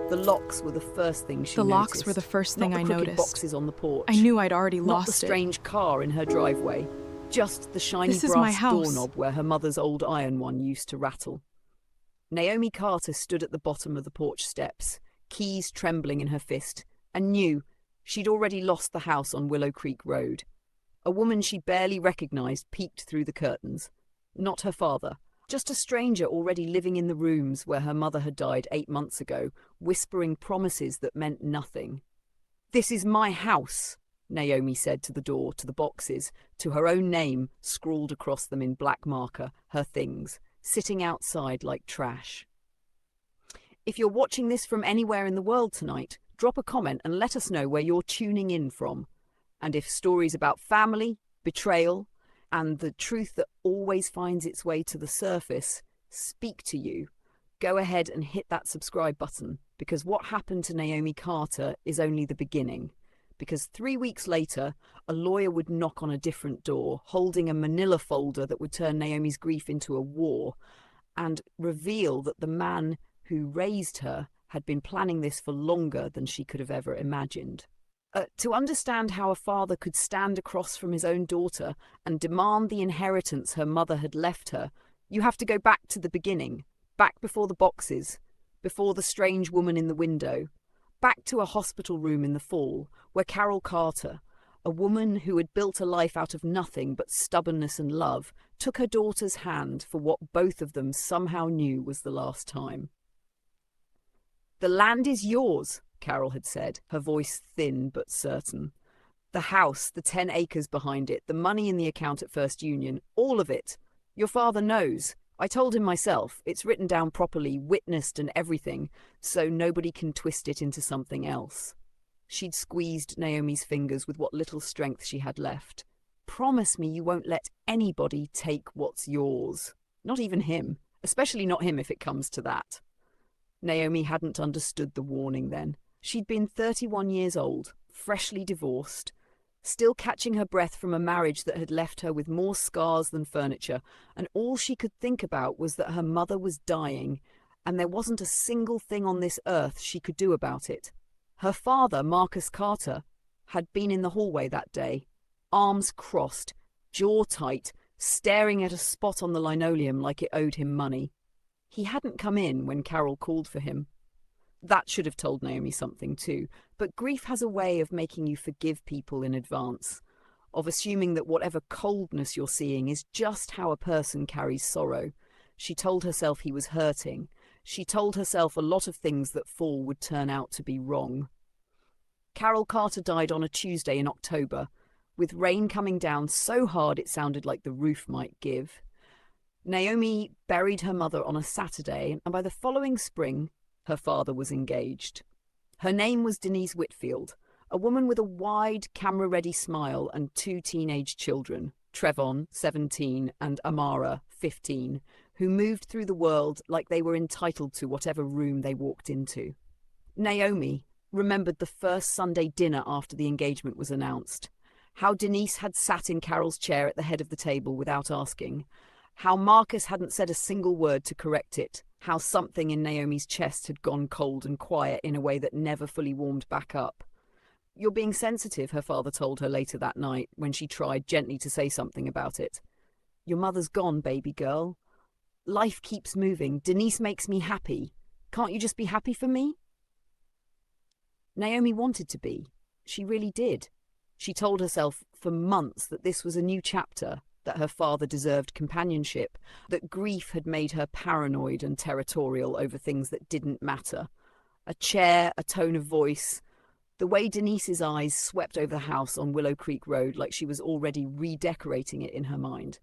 The locks were the first thing she The noticed. locks were the first thing I Not the crooked noticed. boxes on the porch. I knew I'd already Not lost the it. strange car in her driveway. Just the shiny This is my brass house. doorknob where her mother's old iron one used to rattle. Naomi Carter stood at the bottom of the porch steps, keys trembling in her fist, and knew she'd already lost the house on Willow Creek Road. A woman she barely recognized peeked through the curtains. Not her father, just a stranger already living in the rooms where her mother had died 8 months ago, whispering promises that meant nothing. "This is my house," Naomi said to the door, to the boxes, to her own name scrawled across them in black marker, her things, sitting outside like trash. If you're watching this from anywhere in the world tonight, drop a comment and let us know where you're tuning in from. And if stories about family, betrayal, and the truth that always finds its way to the surface speak to you, go ahead and hit that subscribe button, because what happened to Naomi Carter is only the beginning. Because 3 weeks later, a lawyer would knock on a different door, holding a manila folder that would turn Naomi's grief into a war, and reveal that the man who raised her had been planning this for longer than she could have ever imagined. To understand how a father could stand across from his own daughter and demand the inheritance her mother had left her, you have to go back to the beginning, back before the boxes, before the strange woman in the window, back to a hospital room in the fall, where Carol Carter, a woman who had built a life out of nothing but stubbornness and love, took her daughter's hand for what both of them somehow knew was the last time. "The land is yours," Carol had said, her voice thin but certain. "The house, the 10 acres behind it, the money in the account at First Union, all of it. Your father knows. I told him myself. It's written down properly, witnessed and everything, so nobody can twist it into something else." She'd squeezed Naomi's fingers with what little strength she had left. "Promise me you won't let anybody take what's yours. Not even him. Especially not him if it comes to that." Naomi hadn't understood the warning then. She'd been 31 years old, freshly divorced, still catching her breath from a marriage that had left her with more scars than furniture, and all she could think about was that her mother was dying, and there wasn't a single thing on this earth she could do about it. Her father, Marcus Carter, had been in the hallway that day, arms crossed, jaw tight, staring at a spot on the linoleum like it owed him money. He hadn't come in when Carol called for him. That should have told Naomi something too, but grief has a way of making you forgive people in advance, of assuming that whatever coldness you're seeing is just how a person carries sorrow. She told herself he was hurting. She told herself a lot of things that fall would turn out to be wrong. Carol Carter died on a Tuesday in October, with rain coming down so hard it sounded like the roof might give. Naomi buried her mother on a Saturday, and by the following spring, her father was engaged. Her name was Denise Whitfield, a woman with a wide, camera-ready smile and 2 teenage children, Trevon, 17, and Amara, 15, who moved through the world like they were entitled to whatever room they walked into. Naomi remembered the first Sunday dinner after the engagement was announced, how Denise had sat in Carol's chair at the head of the table without asking, how Marcus hadn't said a single word to correct it, how something in Naomi's chest had gone cold and quiet in a way that never fully warmed back up. "You're being sensitive," her father told her later that night when she tried gently to say something about it. "Your mother's gone, baby girl. Life keeps moving. Denise makes me happy. Can't you just be happy for me?" Naomi wanted to be. She really did. She told herself for months that this was a new chapter, that her father deserved companionship, that grief had made her paranoid and territorial over things that didn't matter. A chair, a tone of voice, the way Denise's eyes swept over the house on Willow Creek Road like she was already redecorating it in her mind.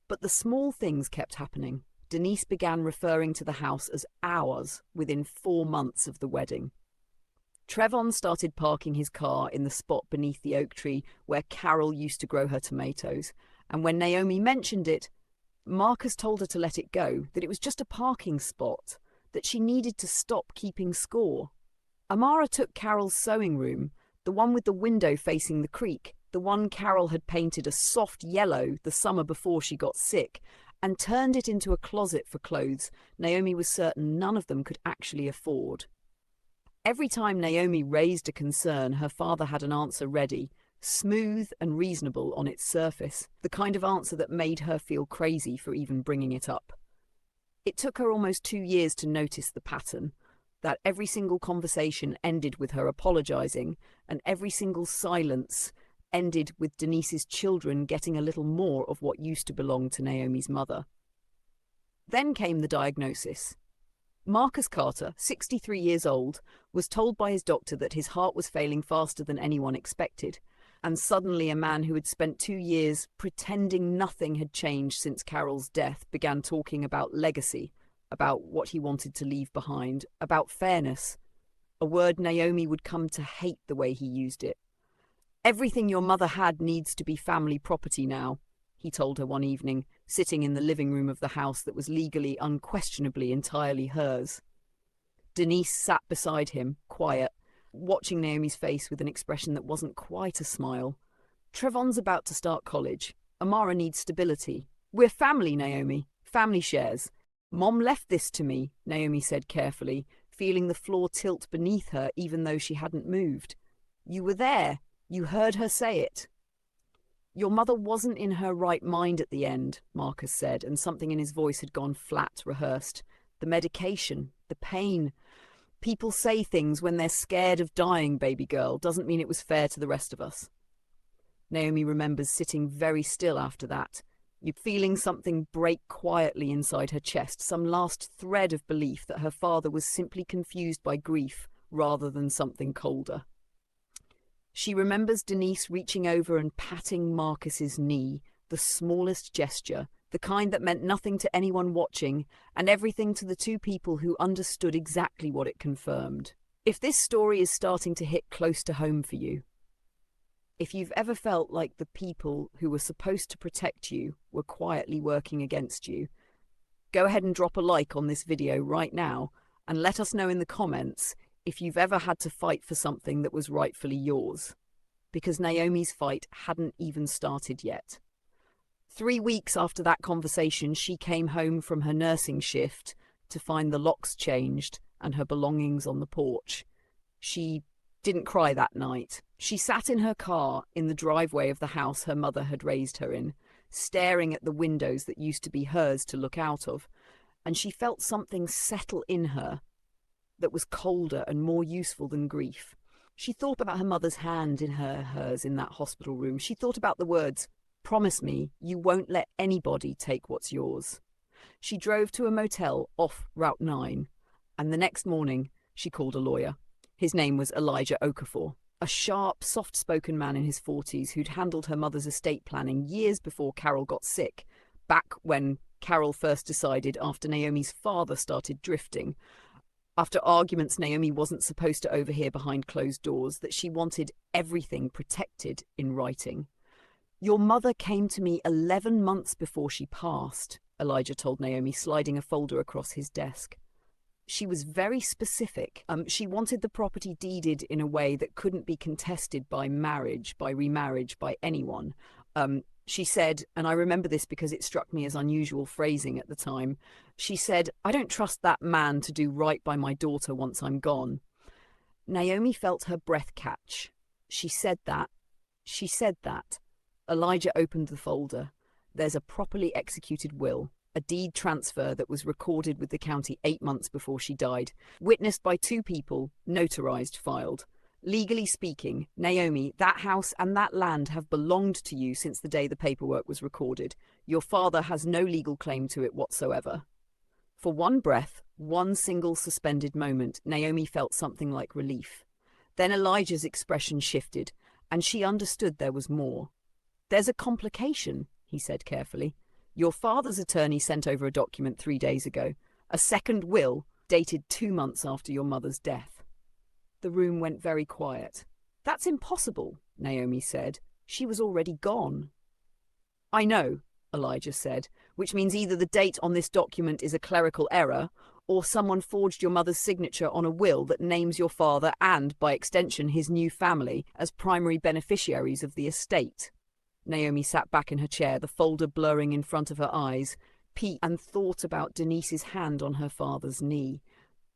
But the small things kept happening. Denise began referring to the house as ours within 4 months of the wedding. Trevon started parking his car in the spot beneath the oak tree where Carol used to grow her tomatoes, and when Naomi mentioned it, Marcus told her to let it go, that it was just a parking spot, that she needed to stop keeping score. Amara took Carol's sewing room, the one with the window facing the creek, the one Carol had painted a soft yellow the summer before she got sick, and turned it into a closet for clothes Naomi was certain none of them could actually afford. Every time Naomi raised a concern, her father had an answer ready, smooth and reasonable on its surface, the kind of answer that made her feel crazy for even bringing it up. It took her almost 2 years to notice the pattern, that every single conversation ended with her apologizing, and every single silence ended with Denise's children getting a little more of what used to belong to Naomi's mother. Then came the diagnosis. Marcus Carter, 63 years old, was told by his doctor that his heart was failing faster than anyone expected, and suddenly a man who had spent 2 years pretending nothing had changed since Carol's death began talking about legacy, about what he wanted to leave behind, about fairness, a word Naomi would come to hate the way he used it. "Everything your mother had needs to be family property now," he told her one evening, sitting in the living room of the house that was legally, unquestionably, entirely hers. Denise sat beside him, quiet, watching Naomi's face with an expression that wasn't quite a smile. "Trevon's about to start college. Amara needs stability. We're family, Naomi. Family shares. Mom left this to me," Naomi said carefully, feeling the floor tilt beneath her even though she hadn't moved. "You were there. You heard her say it." "Your mother wasn't in her right mind at the end," Marcus said, and something in his voice had gone flat, rehearsed. "The medication, the pain. People say things when they're scared of dying, baby girl. Doesn't mean it was fair to the rest of us." Naomi remembers sitting very still after that, feeling something break quietly inside her chest, some last thread of belief that her father was simply confused by grief rather than something colder. She remembers Denise reaching over and patting Marcus's knee, the smallest gesture, the kind that meant nothing to anyone watching, and everything to the two people who understood exactly what it confirmed. If this story is starting to hit close to home for you, if you've ever felt like the people who were supposed to protect you were quietly working against you, go ahead and drop a like on this video right now and let us know in the comments if you've ever had to fight for something that was rightfully yours. Because Naomi's fight hadn't even started yet. 3 weeks after that conversation, she came home from her nursing shift to find the locks changed and her belongings on the porch. She didn't cry that night. She sat in her car in the driveway of the house her mother had raised her in, staring at the windows that used to be hers to look out of, and she felt something settle in her that was colder and more useful than grief. She thought about her mother's hand in hers in that hospital room. She thought about the words, "Promise me you won't let anybody take what's yours." She drove to a motel off Route 9, and the next morning she called a lawyer. His name was Elijah Okafor, a sharp, soft-spoken man in his 40s who'd handled her mother's estate planning years before Carol got sick, back when Carol first decided after Naomi's father started drifting, after arguments Naomi wasn't supposed to overhear behind closed doors, that she wanted everything protected in writing. "Your mother came to me 11 months before she passed," Elijah told Naomi, sliding a folder across his desk. She was very specific. She wanted the property deeded in a way that couldn't be contested by marriage, by remarriage, by anyone. She said, and I remember this because it struck me as unusual phrasing at the time, she said, "I don't trust that man to do right by my daughter once I'm gone." Naomi felt her breath catch. She said that. She said that. Elijah opened the folder. There's a properly executed will, a deed transfer that was recorded with the county 8 months before she died, witnessed by 2 people, notarized, filed. Legally speaking, Naomi, that house and that land have belonged to you since the day the paperwork was recorded. Your father has no legal claim to it whatsoever. For one breath, one single suspended moment, Naomi felt something like relief. Then Elijah's expression shifted, and she understood there was more. "There's a complication," he said carefully. "Your father's attorney sent over a document 3 days ago, a second will dated 2 months after your mother's death." The room went very quiet. "That's impossible," Naomi said. "She was already gone." "I know," Elijah said, "which means either the date on this document is a clerical error, or someone forged your mother's signature on a will that names your father and, by extension, his new family as primary beneficiaries of the estate." Naomi sat back in her chair, the folder blurring in front of her eyes, and thought about Denise's hand on her father's knee.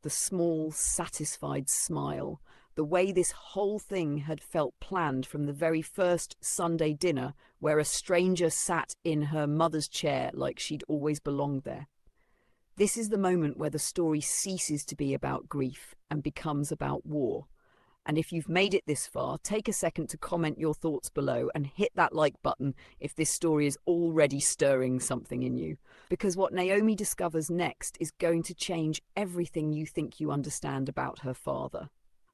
The small, satisfied smile, the way this whole thing had felt planned from the very first Sunday dinner where a stranger sat in her mother's chair like she'd always belonged there. This is the moment where the story ceases to be about grief and becomes about war. And if you've made it this far, take a second to comment your thoughts below and hit that like button if this story is already stirring something in you. Because what Naomi discovers next is going to change everything you think you understand about her father.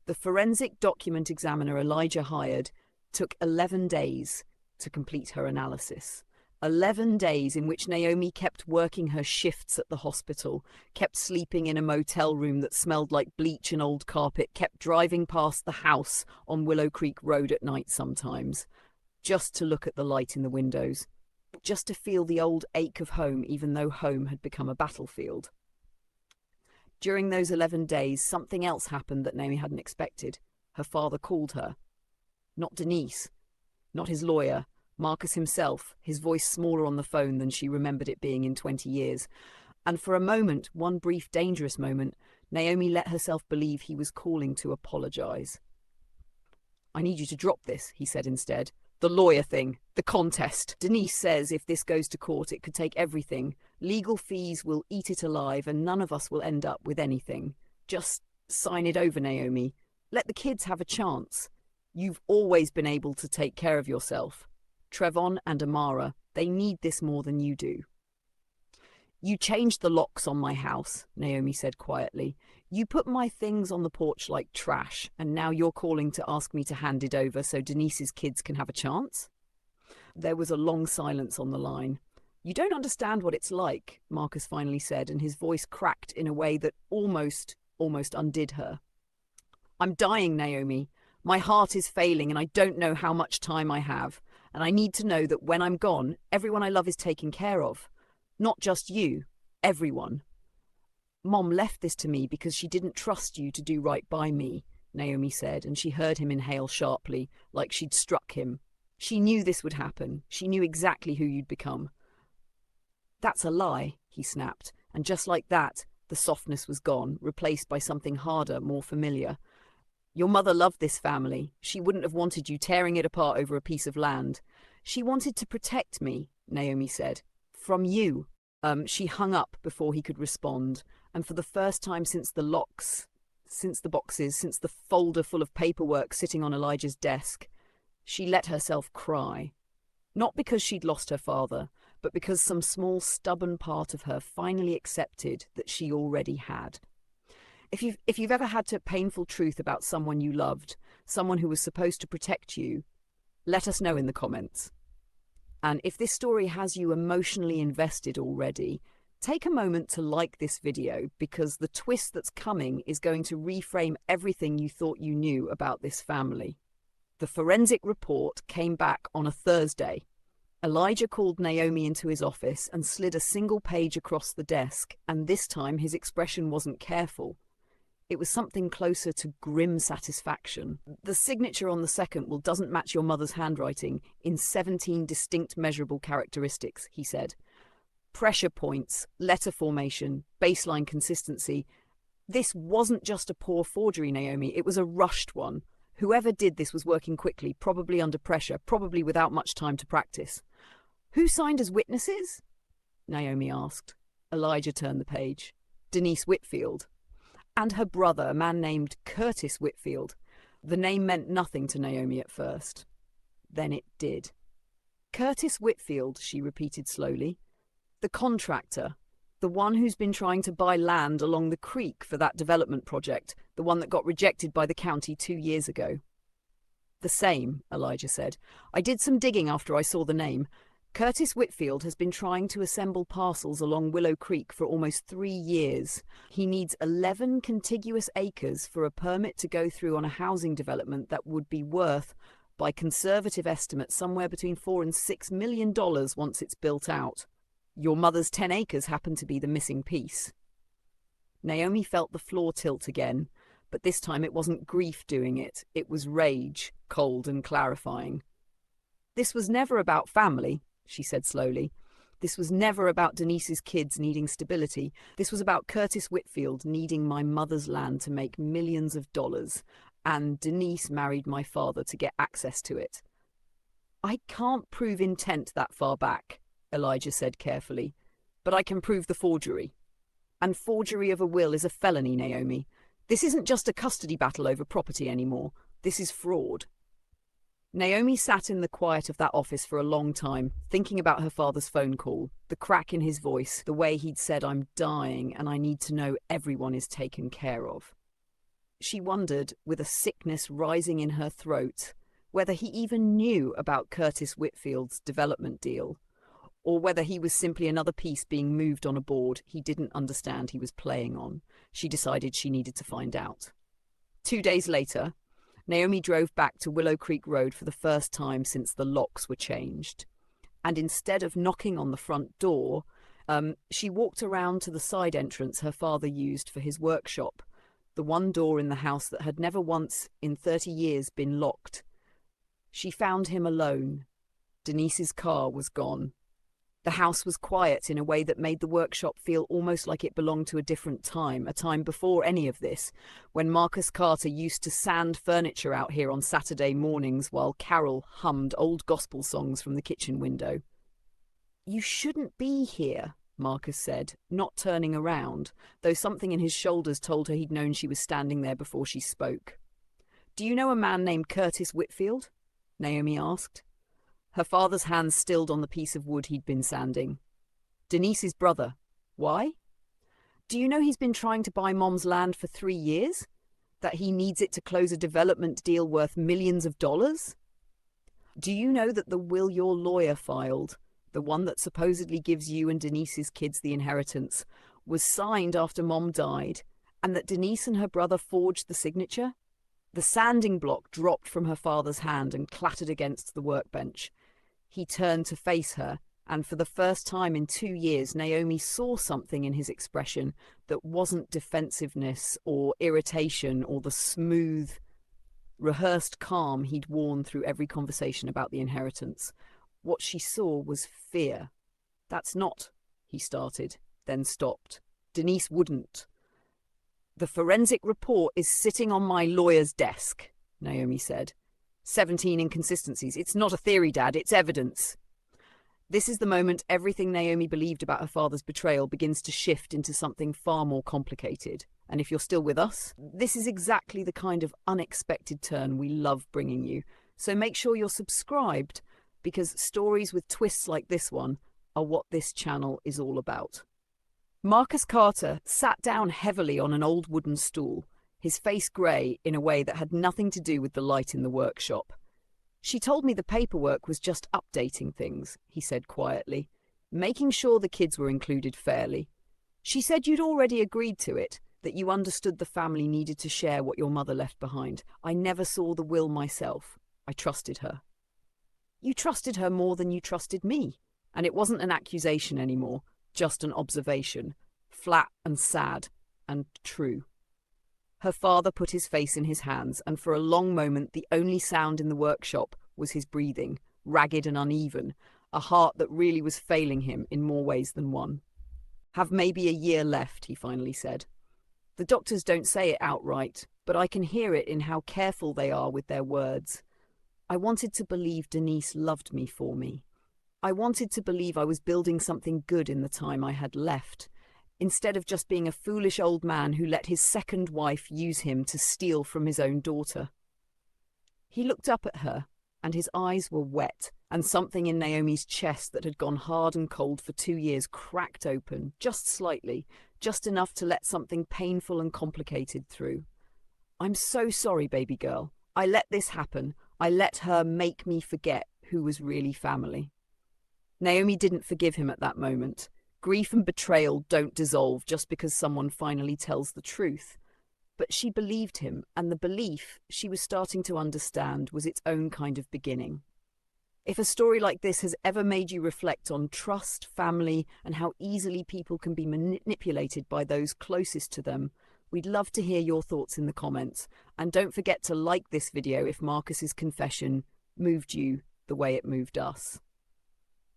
The forensic document examiner Elijah hired took 11 days to complete her analysis. 11 days in which Naomi kept working her shifts at the hospital, kept sleeping in a motel room that smelled like bleach and old carpet, kept driving past the house on Willow Creek Road at night sometimes, just to look at the light in the windows, just to feel the old ache of home even though home had become a battlefield. During those 11 days, something else happened that Naomi hadn't expected. Her father called her. Not Denise, not his lawyer, Marcus himself, his voice smaller on the phone than she remembered it being in 20 years. And for a moment, one brief dangerous moment, Naomi let herself believe he was calling to apologize. "I need you to drop this," he said instead. "The lawyer thing, the contest. Denise says if this goes to court, it could take everything. Legal fees will eat it alive and none of us will end up with anything. Just sign it over, Naomi. Let the kids have a chance. You've always been able to take care of yourself. Trevon and Amara, they need this more than you do." "You changed the locks on my house," Naomi said quietly. "You put my things on the porch like trash, and now you're calling to ask me to hand it over so Denise's kids can have a chance?" There was a long silence on the line. "You don't understand what it's like," Marcus finally said, and his voice cracked in a way that almost undid her. "I'm dying, Naomi. My heart is failing and I don't know how much time I have. And I need to know that when I'm gone, everyone I love is taken care of. Not just you, everyone. Mom left this to me because she didn't trust you to do right by me," Naomi said, and she heard him inhale sharply, like she'd struck him. "She knew this would happen. She knew exactly who you'd become." "That's a lie," he snapped, and just like that, the softness was gone, replaced by something harder, more familiar. "Your mother loved this family. She wouldn't have wanted you tearing it apart over a piece of land. She wanted to protect me," Naomi said. "From you." She hung up before he could respond, and for the first time since the boxes, since the folder full of paperwork sitting on Elijah's desk, she let herself cry. Not because she'd lost her father, but because some small stubborn part of her finally accepted that she already had. If you've ever had a painful truth about someone you loved, someone who was supposed to protect you, let us know in the comments. And if this story has you emotionally invested already, take a moment to like this video because the twist that's coming is going to reframe everything you thought you knew about this family. The forensic report came back on a Thursday. Elijah called Naomi into his office and slid a single page across the desk, and this time his expression wasn't careful. It was something closer to grim satisfaction. "The signature on the second doesn't match your mother's handwriting in 17 distinct measurable characteristics," he said. "Pressure points, letter formation, baseline consistency. This wasn't just a poor forgery, Naomi. It was a rushed one. Whoever did this was working quickly, probably under pressure, probably without much time to practice." "Who signed as witnesses?" Naomi asked. Elijah turned the page. "Denise Whitfield. And her brother, a man named Curtis Whitfield." The name meant nothing to Naomi at first. Then it did. "Curtis Whitfield," she repeated slowly. "The contractor. The one who's been trying to buy land along the creek for that development project, the one that got rejected by the county 2 years ago." "The same," Elijah said. "I did some digging after I saw the name. Curtis Whitfield has been trying to assemble parcels along Willow Creek for almost 3 years. He needs 11 contiguous acres for a permit to go through on a housing development that would be worth, by conservative estimates, somewhere between $4 and $6 million once it's built out. Your mother's 10 acres happen to be the missing piece." Naomi felt the floor tilt again, but this time it wasn't grief doing it. It was rage, cold and clarifying. "This was never about family," she said slowly. This was never about Denise's kids needing stability. This was about Curtis Whitfield needing my mother's land to make millions of dollars, and Denise married my father to get access to it. I can't prove intent that far back, Elijah said carefully, but I can prove the forgery. And forgery of a will is a felony, Naomi. This isn't just a custody battle over property anymore. This is fraud. Naomi sat in the quiet of that office for a long time, thinking about her father's phone call, the crack in his voice, the way he'd said, "I'm dying and I need to know everyone is taken care of." She wondered, with a sickness rising in her throat, whether he even knew about Curtis Whitfield's development deal, or whether he was simply another piece being moved on a board he didn't understand he was playing on. She decided she needed to find out. 2 days later, Naomi drove back to Willow Creek Road for the first time since the locks were changed. And instead of knocking on the front door, she walked around to the side entrance her father used for his workshop, the one door in the house that had never once in 30 years been locked. She found him alone. Denise's car was gone. The house was quiet in a way that made the workshop feel almost like it belonged to a different time, a time before any of this, when Marcus Carter used to sand furniture out here on Saturday mornings while Carol hummed old gospel songs from the kitchen window. "You shouldn't be here," Marcus said, not turning around, though something in his shoulders told her he'd known she was standing there before she spoke. "Do you know a man named Curtis Whitfield?" Naomi asked. Her father's hands stilled on the piece of wood he'd been sanding. "Denise's brother. Why?" "Do you know he's been trying to buy Mom's land for 3 years? That he needs it to close a development deal worth millions of dollars? Do you know that the will your lawyer filed, the one that supposedly gives you and Denise's kids the inheritance, was signed after Mom died, and that Denise and her brother forged the signature?" The sanding block dropped from her father's hand and clattered against the workbench. He turned to face her, and for the first time in 2 years, Naomi saw something in his expression that wasn't defensiveness or irritation or the smooth, rehearsed calm he'd worn through every conversation about the inheritance. What she saw was fear. "That's not," he started, then stopped. "Denise wouldn't." "The forensic report is sitting on my lawyer's desk," Naomi said. 17 inconsistencies. It's not a theory, Dad, it's evidence. This is the moment everything Naomi believed about her father's betrayal begins to shift into something far more complicated. And if you're still with us, this is exactly the kind of unexpected turn we love bringing you. So make sure you're subscribed, because stories with twists like this one are what this channel is all about. Marcus Carter sat down heavily on an old wooden stool, his face grey in a way that had nothing to do with the light in the workshop. "She told me the paperwork was just updating things," he said quietly, "making sure the kids were included fairly. She said you'd already agreed to it, that you understood the family needed to share what your mother left behind. I never saw the will myself. I trusted her." "You trusted her more than you trusted me." And it wasn't an accusation anymore, just an observation, flat and sad and true. Her father put his face in his hands, and for a long moment the only sound in the workshop was his breathing, ragged and uneven, a heart that really was failing him in more ways than one. "Have maybe a year left," he finally said. "The doctors don't say it outright, but I can hear it in how careful they are with their words. I wanted to believe Denise loved me for me. I wanted to believe I was building something good in the time I had left, instead of just being a foolish old man who let his second wife use him to steal from his own daughter." He looked up at her, and his eyes were wet, and something in Naomi's chest that had gone hard and cold for 2 years cracked open, just slightly, just enough to let something painful and complicated through. "I'm so sorry, baby girl. I let this happen. I let her make me forget who was really family." Naomi didn't forgive him at that moment. Grief and betrayal don't dissolve just because someone finally tells the truth. But she believed him, and the belief she was starting to understand was its own kind of beginning. If a story like this has ever made you reflect on trust, family, and how easily people can be manipulated by those closest to them, we'd love to hear your thoughts in the comments. And don't forget to like this video if Marcus's confession moved you the way it moved us.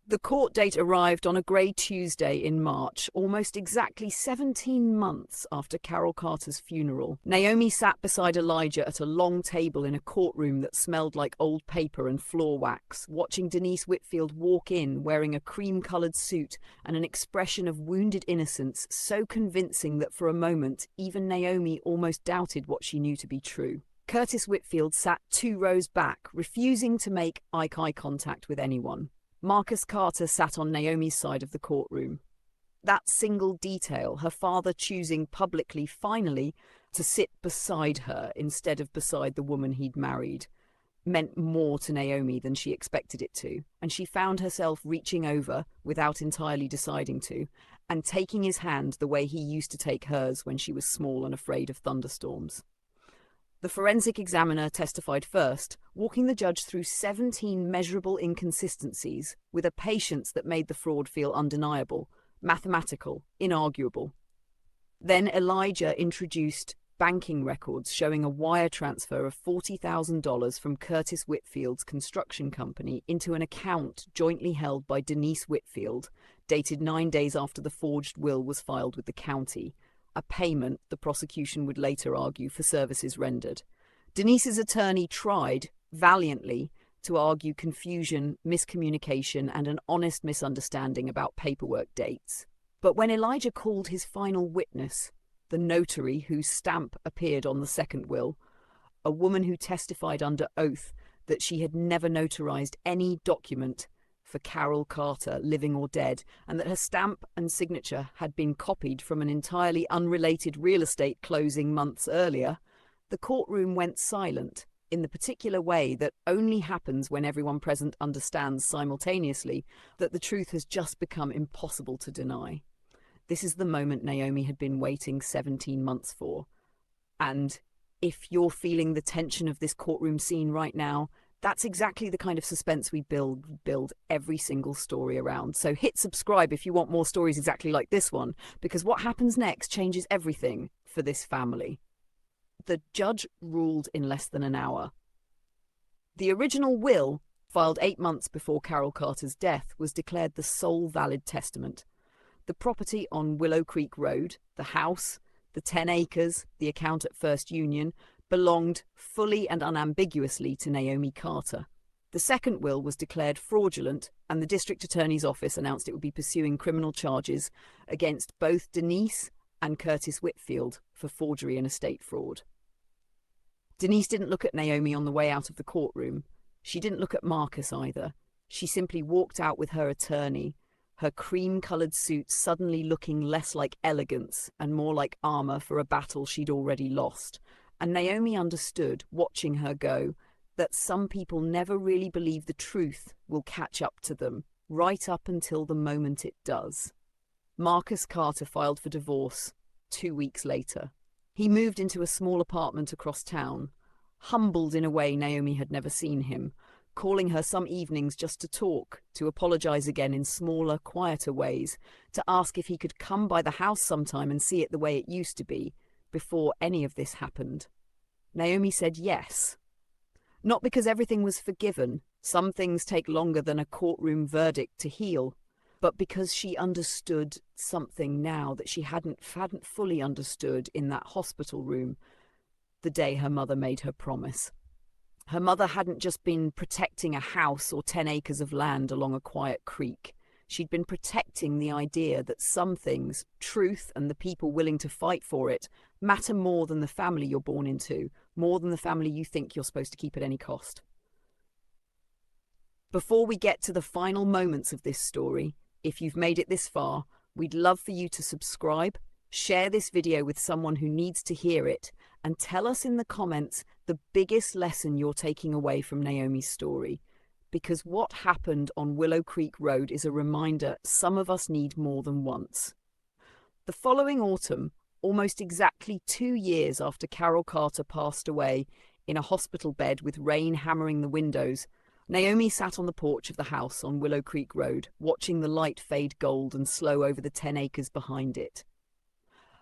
The court date arrived on a grey Tuesday in March, almost exactly 17 months after Carol Carter's funeral. Naomi sat beside Elijah at a long table in a courtroom that smelled like old paper and floor wax, watching Denise Whitfield walk in wearing a cream-coloured suit and an expression of wounded innocence so convincing that for a moment even Naomi almost doubted what she knew to be true. Curtis Whitfield sat 2 rows back, refusing to make eye contact with anyone. Marcus Carter sat on Naomi's side of the courtroom. That single detail, her father choosing publicly, finally, to sit beside her instead of beside the woman he'd married, meant more to Naomi than she expected it to, and she found herself reaching over, without entirely deciding to, and taking his hand the way he used to take hers when she was small and afraid of thunderstorms. The forensic examiner testified first, walking the judge through 17 measurable inconsistencies with a patience that made the fraud feel undeniable, mathematical, inarguable. Then Elijah introduced banking records showing a wire transfer of $40,000 from Curtis Whitfield's construction company into an account jointly held by Denise Whitfield, dated 9 days after the forged will was filed with the county, a payment the prosecution would later argue for services rendered. Denise's attorney tried, valiantly, to argue confusion, miscommunication, and an honest misunderstanding about paperwork dates. But when Elijah called his final witness, the notary whose stamp appeared on the second will, a woman who testified under oath that she had never notarized any document for Carol Carter, living or dead, and that her stamp and signature had been copied from an entirely unrelated real estate closing months earlier, the courtroom went silent in the particular way that only happens when everyone present understands simultaneously that the truth has just become impossible to deny. This is the moment Naomi had been waiting 17 months for. And if you're feeling the tension of this courtroom scene right now, that's exactly the kind of suspense we build every single story around. So hit subscribe if you want more stories exactly like this one, because what happens next changes everything for this family. The judge ruled in less than an hour. The original will, filed 8 months before Carol Carter's death, was declared the sole valid testament. The property on Willow Creek Road, the house, the 10 acres, the account at First Union, belonged fully and unambiguously to Naomi Carter. The second will was declared fraudulent, and the district attorney's office announced it would be pursuing criminal charges against both Denise and Curtis Whitfield for forgery and estate fraud. Denise didn't look at Naomi on the way out of the courtroom. She didn't look at Marcus either. She simply walked out with her attorney, her cream-coloured suit suddenly looking less like elegance and more like armour for a battle she'd already lost. And Naomi understood, watching her go, that some people never really believe the truth will catch up to them, right up until the moment it does. Marcus Carter filed for divorce 2 weeks later. He moved into a small apartment across town, humbled in a way Naomi had never seen him, calling her some evenings just to talk, to apologise again in smaller, quieter ways, to ask if he could come by the house sometime and see it the way it used to be, before any of this happened. Naomi said yes. Not because everything was forgiven, some things take longer than a courtroom verdict to heal, but because she understood something now that she hadn't fully understood in that hospital room the day her mother made her promise. Her mother hadn't just been protecting a house or 10 acres of land along a quiet creek. She'd been protecting the idea that some things, truth and the people willing to fight for it, matter more than the family you're born into, more than the family you think you're supposed to keep at any cost. Before we get to the final moments of this story, if you've made it this far, we'd love for you to subscribe, share this video with someone who needs to hear it, and tell us in the comments the biggest lesson you're taking away from Naomi's story. Because what happened on Willow Creek Road is a reminder some of us need more than once. The following autumn, almost exactly 2 years after Carol Carter passed away in a hospital bed with rain hammering the windows, Naomi sat on the porch of the house on Willow Creek Road, watching the light fade gold and slow over the 10 acres behind it.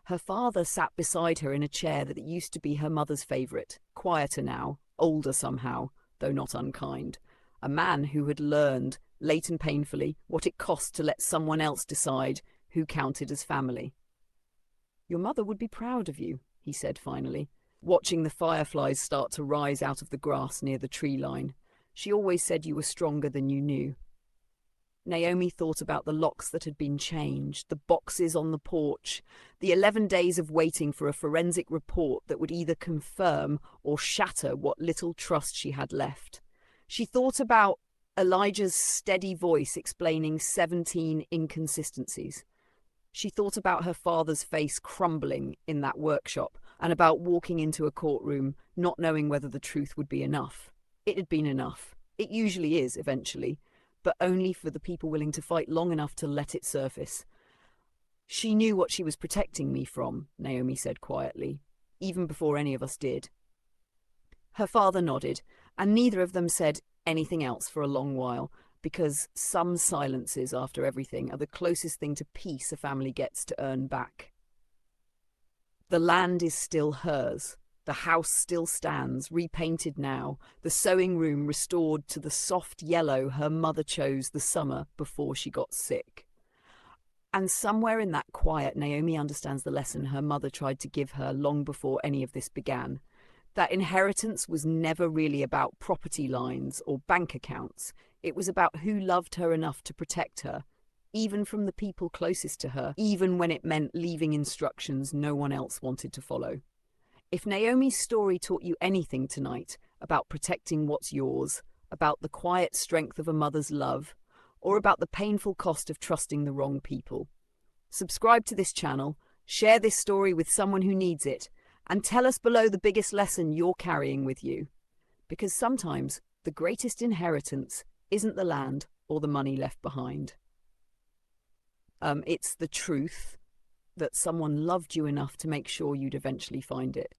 Her father sat beside her in a chair that used to be her mother's favourite, quieter now, older somehow, though not unkind. A man who had learned late and painfully, what it cost to let someone else decide who counted as family. "Your mother would be proud of you," he said finally, watching the fireflies start to rise out of the grass near the tree line. "She always said you were stronger than you knew." Naomi thought about the locks that had been changed, the boxes on the porch, the 11 days of waiting for a forensic report that would either confirm or shatter what little trust she had left. She thought about Elijah's steady voice explaining 17 inconsistencies. She thought about her father's face crumbling in that workshop and about walking into a courtroom not knowing whether the truth would be enough. It had been enough. It usually is, eventually, but only for the people willing to fight long enough to let it surface. "She knew what she was protecting me from," Naomi said quietly, "even before any of us did." Her father nodded, and neither of them said anything else for a long while, because some silences after everything are the closest thing to peace a family gets to earn back. The land is still hers. The house still stands, repainted now, the sewing room restored to the soft yellow her mother chose the summer before she got sick. And somewhere in that quiet, Naomi understands the lesson her mother tried to give her long before any of this began. That inheritance was never really about property lines or bank accounts. It was about who loved her enough to protect her, even from the people closest to her, even when it meant leaving instructions no one else wanted to follow. If Naomi's story taught you anything tonight about protecting what's yours, about the quiet strength of a mother's love, or about the painful cost of trusting the wrong people, subscribe to this channel, share this story with someone who needs it, and tell us below the biggest lesson you're carrying with you. Because sometimes the greatest inheritance isn't the land or the money left behind. It's the truth that someone loved you enough to make sure you'd eventually find it.